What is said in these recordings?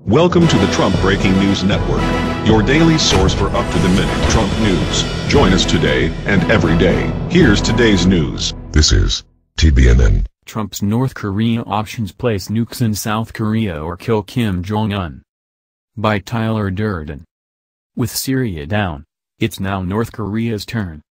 Welcome to the Trump Breaking News Network, your daily source for up-to-the-minute Trump news. Join us today and every day. Here's today's news. This is TBNN. Trump's North Korea options: place nukes in South Korea or kill Kim Jong-un. By Tyler Durden. With Syria down, it's now North Korea's turn.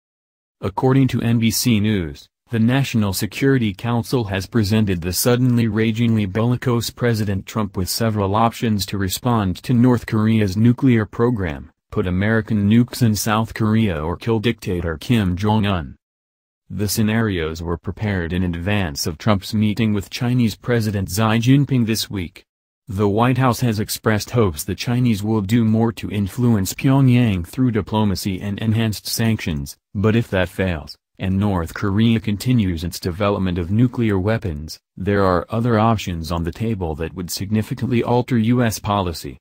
According to NBC News, the National Security Council has presented the suddenly ragingly bellicose President Trump with several options to respond to North Korea's nuclear program: put American nukes in South Korea or kill dictator Kim Jong-un. The scenarios were prepared in advance of Trump's meeting with Chinese President Xi Jinping this week. The White House has expressed hopes the Chinese will do more to influence Pyongyang through diplomacy and enhanced sanctions, but if that fails, and North Korea continues its development of nuclear weapons, there are other options on the table that would significantly alter U.S. policy.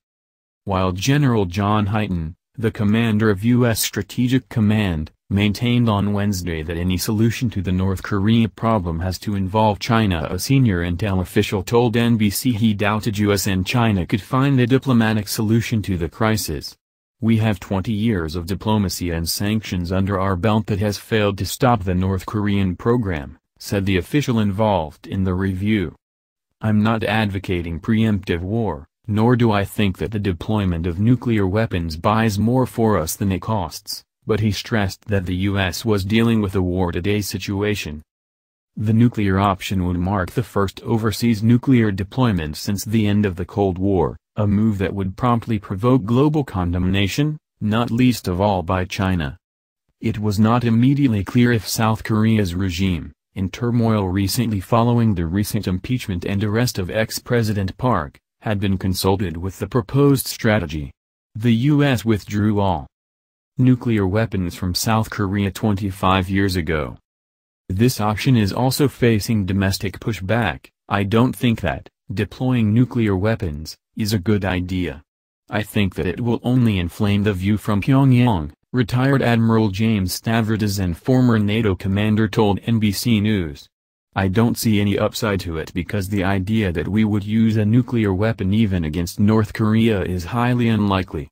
While General John Hyten, the commander of U.S. Strategic Command, maintained on Wednesday that any solution to the North Korea problem has to involve China, a senior intel official told NBC he doubted U.S. and China could find a diplomatic solution to the crisis. "We have 20 years of diplomacy and sanctions under our belt that has failed to stop the North Korean program," said the official involved in the review. "I'm not advocating preemptive war, nor do I think that the deployment of nuclear weapons buys more for us than it costs," but he stressed that the U.S. was dealing with a war-today situation. The nuclear option would mark the first overseas nuclear deployment since the end of the Cold War, a move that would promptly provoke global condemnation, not least of all by China. It was not immediately clear if South Korea's regime, in turmoil recently following the recent impeachment and arrest of ex-President Park, had been consulted with the proposed strategy. The U.S. withdrew all nuclear weapons from South Korea 25 years ago. This option is also facing domestic pushback. "I don't think that deploying nuclear weapons is a good idea. I think that it will only inflame the view from Pyongyang," retired Admiral James Stavridis and former NATO commander told NBC News. "I don't see any upside to it because the idea that we would use a nuclear weapon even against North Korea is highly unlikely."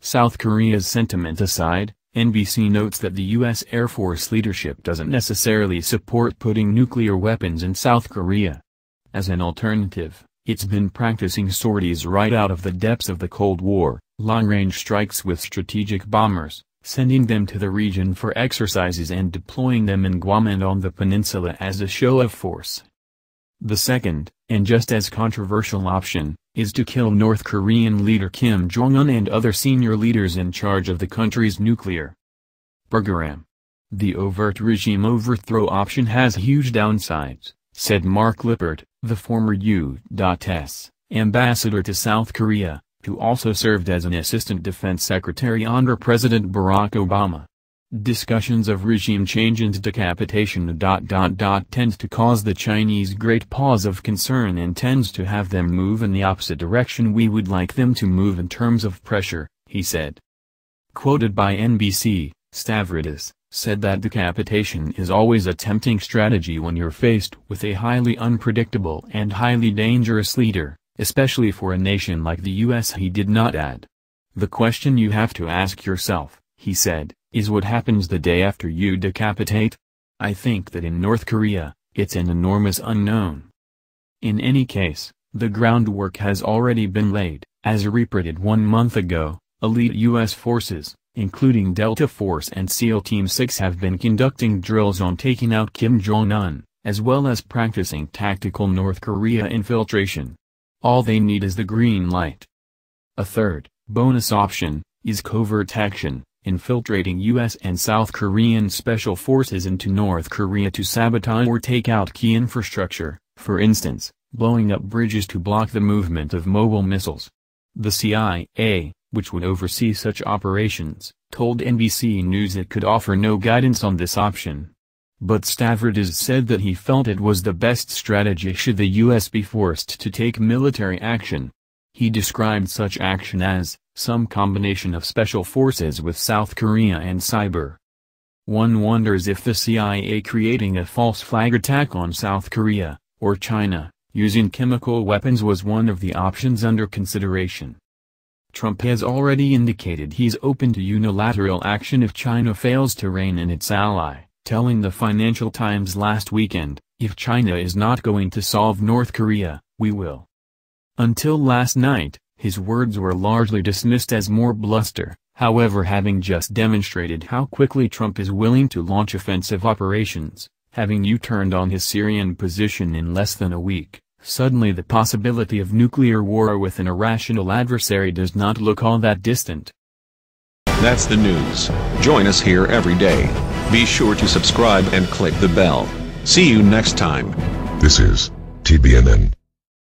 South Korea's sentiment aside, NBC notes that the U.S. Air Force leadership doesn't necessarily support putting nuclear weapons in South Korea. As an alternative, it's been practicing sorties right out of the depths of the Cold War, long-range strikes with strategic bombers, sending them to the region for exercises and deploying them in Guam and on the peninsula as a show of force. The second, and just as controversial option, is to kill North Korean leader Kim Jong-un and other senior leaders in charge of the country's nuclear program. "The overt regime overthrow option has huge downsides," said Mark Lippert, the former U.S. ambassador to South Korea, who also served as an assistant defense secretary under President Barack Obama. "Discussions of regime change and decapitation tends to cause the Chinese great pause of concern and tends to have them move in the opposite direction we would like them to move in terms of pressure," he said. Quoted by NBC, Stavridis said that decapitation is always a tempting strategy when you're faced with a highly unpredictable and highly dangerous leader, especially for a nation like the U.S. He did not add. "The question you have to ask yourself," he said, "is what happens the day after you decapitate? I think that in North Korea, it's an enormous unknown." In any case, the groundwork has already been laid. As reported 1 month ago, elite U.S. forces, including Delta Force and SEAL Team 6, have been conducting drills on taking out Kim Jong-un, as well as practicing tactical North Korea infiltration. All they need is the green light. A third, bonus option, is covert action, infiltrating U.S. and South Korean special forces into North Korea to sabotage or take out key infrastructure, for instance, blowing up bridges to block the movement of mobile missiles. The CIA, which would oversee such operations, told NBC News it could offer no guidance on this option. But Stavridis said that he felt it was the best strategy should the U.S. be forced to take military action. He described such action as some combination of special forces with South Korea and cyber. One wonders if the CIA creating a false flag attack on South Korea, or China, using chemical weapons was one of the options under consideration. Trump has already indicated he's open to unilateral action if China fails to rein in its ally, telling the Financial Times last weekend, "If China is not going to solve North Korea, we will." Until last night, his words were largely dismissed as more bluster, however, having just demonstrated how quickly Trump is willing to launch offensive operations, having U-turned on his Syrian position in less than a week. Suddenly the possibility of nuclear war with an irrational adversary does not look all that distant. That's the news. Join us here every day. Be sure to subscribe and click the bell. See you next time. This is TBNN.